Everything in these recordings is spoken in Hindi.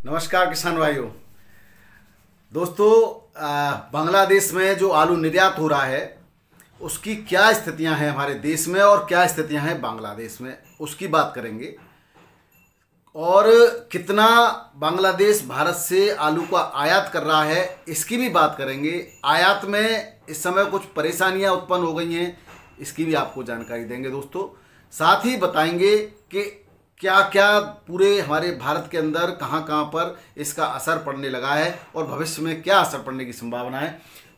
नमस्कार किसान भाइयों। दोस्तों, बांग्लादेश में जो आलू निर्यात हो रहा है उसकी क्या स्थितियां हैं हमारे देश में और क्या स्थितियां हैं बांग्लादेश में, उसकी बात करेंगे। और कितना बांग्लादेश भारत से आलू का आयात कर रहा है इसकी भी बात करेंगे। आयात में इस समय कुछ परेशानियां उत्पन्न हो गई हैं, इसकी भी आपको जानकारी देंगे दोस्तों। साथ ही बताएंगे कि क्या क्या पूरे हमारे भारत के अंदर कहाँ कहाँ पर इसका असर पड़ने लगा है और भविष्य में क्या असर पड़ने की संभावना है।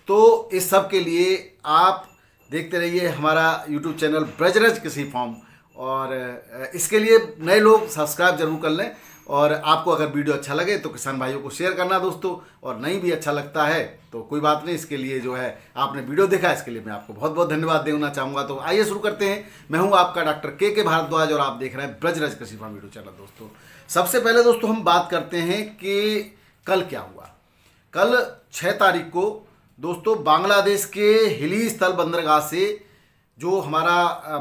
तो इस सब के लिए आप देखते रहिए हमारा YouTube चैनल ब्रजराज कृषि फार्म, और इसके लिए नए लोग सब्सक्राइब जरूर कर लें। और आपको अगर वीडियो अच्छा लगे तो किसान भाइयों को शेयर करना दोस्तों, और नहीं भी अच्छा लगता है तो कोई बात नहीं, इसके लिए जो है आपने वीडियो देखा इसके लिए मैं आपको बहुत बहुत धन्यवाद देना चाहूँगा। तो आइए शुरू करते हैं। मैं हूँ आपका डॉक्टर के भारद्वाज और आप देख रहे हैं ब्रजराज कृषि फार्म यूट्यूब चैनल। दोस्तों, सबसे पहले दोस्तों हम बात करते हैं कि कल क्या हुआ। कल 6 तारीख को दोस्तों बांग्लादेश के हिली स्थल बंदरगाह से जो हमारा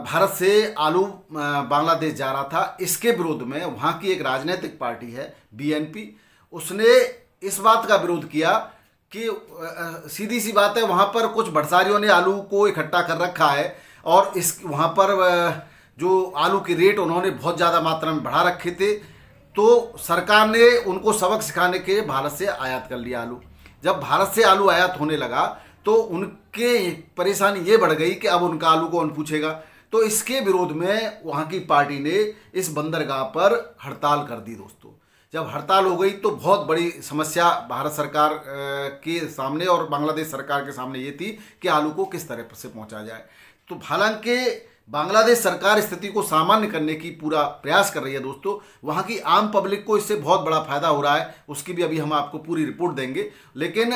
भारत से आलू बांग्लादेश जा रहा था, इसके विरोध में वहाँ की एक राजनीतिक पार्टी है BNP, उसने इस बात का विरोध किया कि सीधी सी बात है, वहाँ पर कुछ भटसारियों ने आलू को इकट्ठा कर रखा है और इस वहाँ पर जो आलू के रेट उन्होंने बहुत ज़्यादा मात्रा में बढ़ा रखे थे। तो सरकार ने उनको सबक सिखाने के भारत से आयात कर लिया आलू। जब भारत से आलू आयात होने लगा तो उनके परेशानी ये बढ़ गई कि अब उनका आलू कौन पूछेगा। तो इसके विरोध में वहाँ की पार्टी ने इस बंदरगाह पर हड़ताल कर दी दोस्तों। जब हड़ताल हो गई तो बहुत बड़ी समस्या भारत सरकार के सामने और बांग्लादेश सरकार के सामने ये थी कि आलू को किस तरह से पहुँचा जाए। तो हालांकि बांग्लादेश सरकार स्थिति को सामान्य करने की पूरा प्रयास कर रही है दोस्तों। वहाँ की आम पब्लिक को इससे बहुत बड़ा फायदा हो रहा है, उसकी भी अभी हम आपको पूरी रिपोर्ट देंगे। लेकिन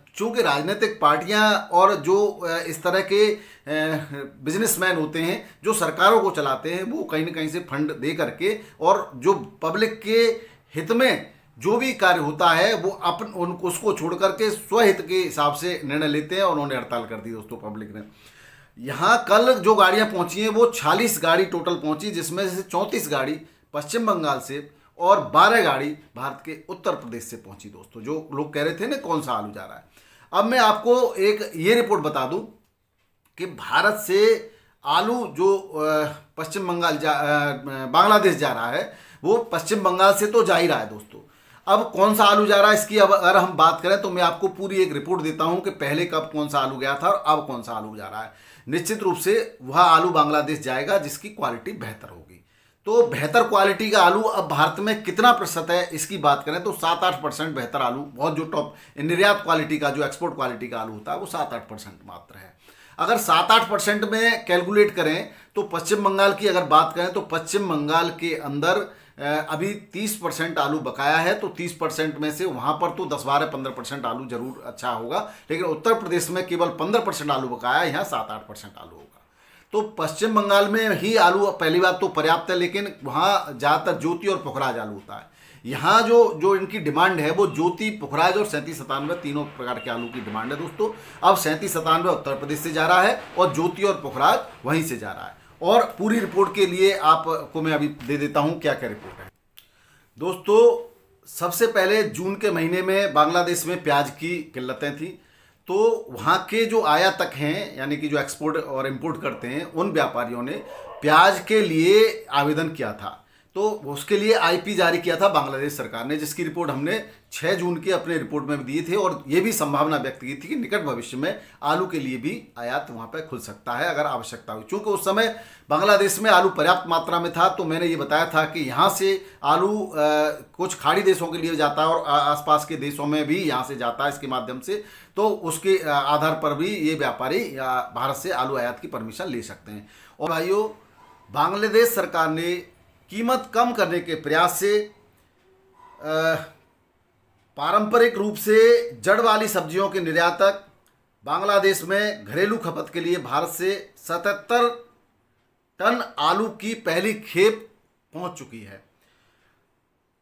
चूंकि राजनीतिक पार्टियां और जो इस तरह के बिजनेसमैन होते हैं जो सरकारों को चलाते हैं, वो कहीं ना कहीं से फंड दे करके और जो पब्लिक के हित में जो भी कार्य होता है वो उसको छोड़ करके स्वहित के हिसाब से निर्णय लेते हैं, और उन्होंने हड़ताल कर दी दोस्तों पब्लिक ने। यहाँ कल जो गाड़ियाँ पहुँची हैं वो 40 गाड़ी टोटल पहुँची, जिसमें से 34 गाड़ी पश्चिम बंगाल से और 12 गाड़ी भारत के उत्तर प्रदेश से पहुँची दोस्तों। जो लोग कह रहे थे ना कौन सा आलू जा रहा है, अब मैं आपको एक ये रिपोर्ट बता दूं कि भारत से आलू जो पश्चिम बंगाल बांग्लादेश जा रहा है वो पश्चिम बंगाल से तो जा ही रहा है दोस्तों। अब कौन सा आलू जा रहा है इसकी अब अगर हम बात करें तो मैं आपको पूरी एक रिपोर्ट देता हूं कि पहले कब कौन सा आलू गया था और अब कौन सा आलू जा रहा है। निश्चित रूप से वह आलू बांग्लादेश जाएगा जिसकी क्वालिटी बेहतर होगी। तो बेहतर क्वालिटी का आलू अब भारत में कितना प्रतिशत है इसकी बात करें तो 7-8% बेहतर आलू, बहुत जो टॉप निर्यात क्वालिटी का जो एक्सपोर्ट क्वालिटी का आलू होता है वो 7-8% मात्र है। अगर 7-8% में कैलकुलेट करें तो पश्चिम बंगाल की अगर बात करें तो पश्चिम बंगाल के अंदर अभी 30% आलू बकाया है। तो 30% में से वहाँ पर तो 10-12-15% आलू जरूर अच्छा होगा, लेकिन उत्तर प्रदेश में केवल 15% आलू बकाया है, यहाँ 7-8% आलू होगा। तो पश्चिम बंगाल में ही आलू पहली बात तो पर्याप्त है, लेकिन वहाँ ज़्यादातर ज्योति और पुखराज आलू होता है। यहाँ जो इनकी डिमांड है वो ज्योति, पुखराज और 3797 तीनों प्रकार के आलू की डिमांड है दोस्तों। अब 3797 उत्तर प्रदेश से जा रहा है और ज्योति और पुखराज वहीं से जा रहा है। और पूरी रिपोर्ट के लिए आपको मैं अभी दे देता हूँ क्या क्या रिपोर्ट है दोस्तों। सबसे पहले जून के महीने में बांग्लादेश में प्याज की किल्लतें थी, तो वहाँ के जो आयातक हैं यानी कि जो एक्सपोर्ट और इंपोर्ट करते हैं उन व्यापारियों ने प्याज के लिए आवेदन किया था। तो उसके लिए IP जारी किया था बांग्लादेश सरकार ने, जिसकी रिपोर्ट हमने 6 जून की अपने रिपोर्ट में दिए थे, और ये भी संभावना व्यक्त की थी कि निकट भविष्य में आलू के लिए भी आयात वहाँ पर खुल सकता है अगर आवश्यकता हुई। चूँकि उस समय बांग्लादेश में आलू पर्याप्त मात्रा में था, तो मैंने ये बताया था कि यहाँ से आलू कुछ खाड़ी देशों के लिए जाता है और आसपास के देशों में भी यहाँ से जाता है इसके माध्यम से। तो उसके आधार पर भी ये व्यापारी भारत से आलू आयात की परमिशन ले सकते हैं। और भाइयों, बांग्लादेश सरकार ने कीमत कम करने के प्रयास से पारंपरिक रूप से जड़ वाली सब्जियों के निर्यातक बांग्लादेश में घरेलू खपत के लिए भारत से 77 टन आलू की पहली खेप पहुंच चुकी है।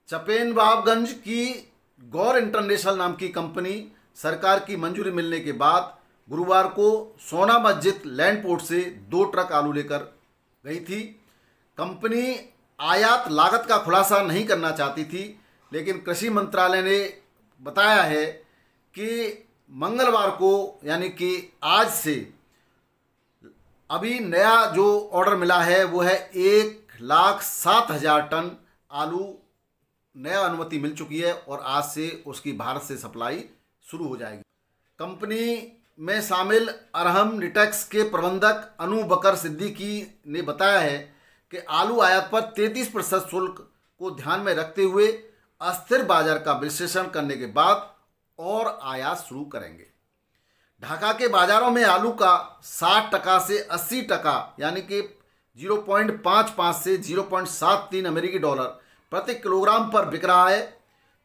चपेनबाबगंज की गौर इंटरनेशनल नाम की कंपनी सरकार की मंजूरी मिलने के बाद गुरुवार को सोना मस्जिद लैंड पोर्ट से 2 ट्रक आलू लेकर गई थी। कंपनी आयात लागत का खुलासा नहीं करना चाहती थी, लेकिन कृषि मंत्रालय ने बताया है कि मंगलवार को यानी कि आज से अभी नया जो ऑर्डर मिला है वो है 1,07,000 टन आलू नया अनुमति मिल चुकी है और आज से उसकी भारत से सप्लाई शुरू हो जाएगी। कंपनी में शामिल अरहम निटेक्स के प्रबंधक अनु बकर सिद्दीकी ने बताया है कि आलू आयात पर 33% शुल्क को ध्यान में रखते हुए अस्थिर बाजार का विश्लेषण करने के बाद और आयात शुरू करेंगे। ढाका के बाजारों में आलू का 60% से 80% यानी कि 0.55 से 0.73 अमेरिकी डॉलर प्रति किलोग्राम पर बिक रहा है,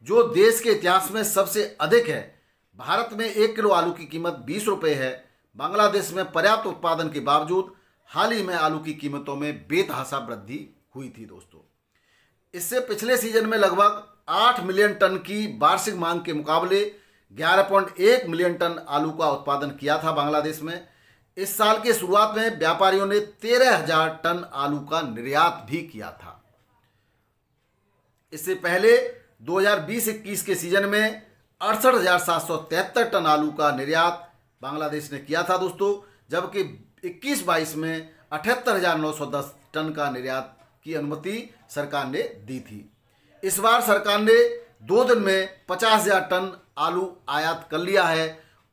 जो देश के इतिहास में सबसे अधिक है। भारत में 1 किलो आलू की कीमत 20 रुपये है। बांग्लादेश में पर्याप्त उत्पादन के बावजूद हाल ही में आलू की कीमतों में बेतहाशा वृद्धि हुई थी दोस्तों। इससे पिछले सीजन में लगभग 8 मिलियन टन की वार्षिक मांग के मुकाबले 11.1 मिलियन टन आलू का उत्पादन किया था बांग्लादेश में। इस साल के शुरुआत में व्यापारियों ने 13,000 टन आलू का निर्यात भी किया था। इससे पहले 2020-21 के सीजन में 68,773 टन आलू का निर्यात बांग्लादेश ने किया था दोस्तों, जबकि 21-22 में 78,910 टन का निर्यात की अनुमति सरकार ने दी थी। इस बार सरकार ने 2 दिन में 50,000 टन आलू आयात कर लिया है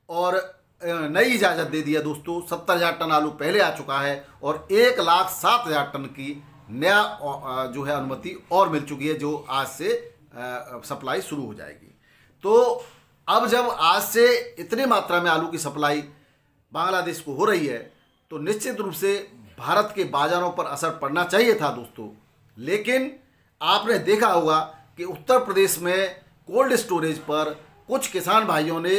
और नई इजाज़त दे दी है दोस्तों। 70,000 टन आलू पहले आ चुका है और 1,07,000 टन की नया जो है अनुमति और मिल चुकी है, जो आज से सप्लाई शुरू हो जाएगी। तो अब जब आज से इतनी मात्रा में आलू की सप्लाई बांग्लादेश को हो रही है तो निश्चित रूप से भारत के बाजारों पर असर पड़ना चाहिए था दोस्तों। लेकिन आपने देखा होगा कि उत्तर प्रदेश में कोल्ड स्टोरेज पर कुछ किसान भाइयों ने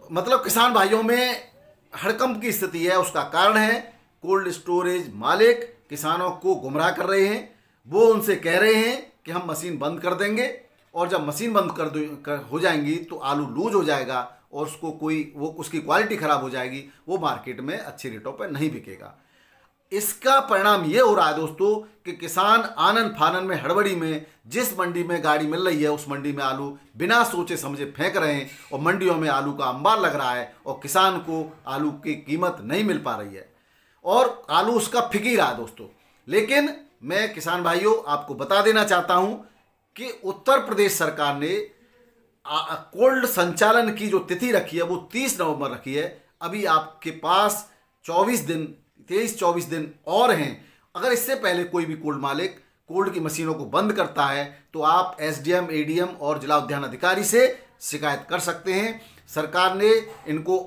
किसान भाइयों में हड़कंप की स्थिति है। उसका कारण है कोल्ड स्टोरेज मालिक किसानों को गुमराह कर रहे हैं। वो उनसे कह रहे हैं कि हम मशीन बंद कर देंगे और जब मशीन बंद हो जाएंगी तो आलू लूज हो जाएगा और उसकी क्वालिटी ख़राब हो जाएगी, वो मार्केट में अच्छे रेटों पर नहीं बिकेगा। इसका परिणाम ये हो रहा है दोस्तों कि किसान आनन फानन में हड़बड़ी में जिस मंडी में गाड़ी मिल रही है उस मंडी में आलू बिना सोचे समझे फेंक रहे हैं और मंडियों में आलू का अंबार लग रहा है और किसान को आलू की कीमत नहीं मिल पा रही है और आलू उसका फिक ही रहा है दोस्तों। लेकिन मैं किसान भाइयों आपको बता देना चाहता हूं कि उत्तर प्रदेश सरकार ने कोल्ड संचालन की जो तिथि रखी है वो 30 नवंबर रखी है। अभी आपके पास 23-24 दिन और हैं। अगर इससे पहले कोई भी कोल्ड मालिक कोल्ड की मशीनों को बंद करता है तो आप एसडीएम, एडीएम और जिला उद्यान अधिकारी से शिकायत कर सकते हैं। सरकार ने इनको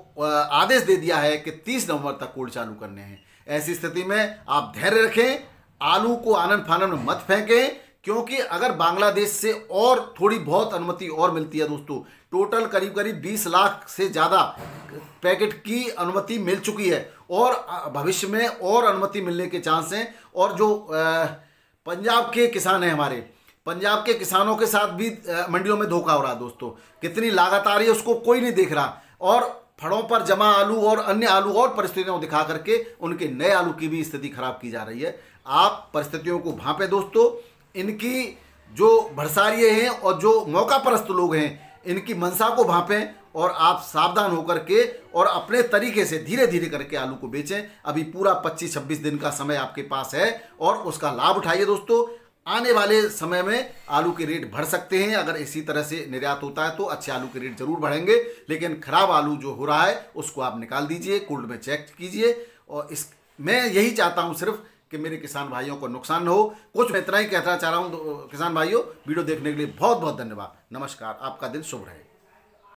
आदेश दे दिया है कि 30 नवंबर तक कोल्ड चालू करने हैं। ऐसी स्थिति में आप धैर्य रखें, आलू को आनन फानन में मत फेंकें, क्योंकि अगर बांग्लादेश से और थोड़ी बहुत अनुमति और मिलती है दोस्तों, टोटल करीब 20 लाख से ज़्यादा पैकेट की अनुमति मिल चुकी है और भविष्य में और अनुमति मिलने के चांस हैं। और जो पंजाब के किसान हैं, हमारे पंजाब के किसानों के साथ भी मंडियों में धोखा हो रहा है दोस्तों। कितनी लागत आ रही है उसको कोई नहीं देख रहा और फड़ों पर जमा आलू और अन्य आलू और परिस्थितियों दिखा करके उनके नए आलू की भी स्थिति खराब की जा रही है। आप परिस्थितियों को भांपें दोस्तों। इनकी जो भरसारिये हैं और जो मौका परस्त लोग हैं इनकी मंशा को भांपें और आप सावधान होकर के और अपने तरीके से धीरे धीरे करके आलू को बेचें। अभी पूरा 25-26 दिन का समय आपके पास है और उसका लाभ उठाइए दोस्तों। आने वाले समय में आलू के रेट बढ़ सकते हैं। अगर इसी तरह से निर्यात होता है तो अच्छे आलू के रेट जरूर बढ़ेंगे, लेकिन खराब आलू जो हो रहा है उसको आप निकाल दीजिए, कोल्ड में चेक कीजिए। और मैं यही चाहता हूं सिर्फ कि मेरे किसान भाइयों को नुकसान न हो। कुछ मैं इतना ही कहना चाह रहा हूं किसान भाइयों। वीडियो देखने के लिए बहुत बहुत धन्यवाद। नमस्कार, आपका दिन शुभ रहे।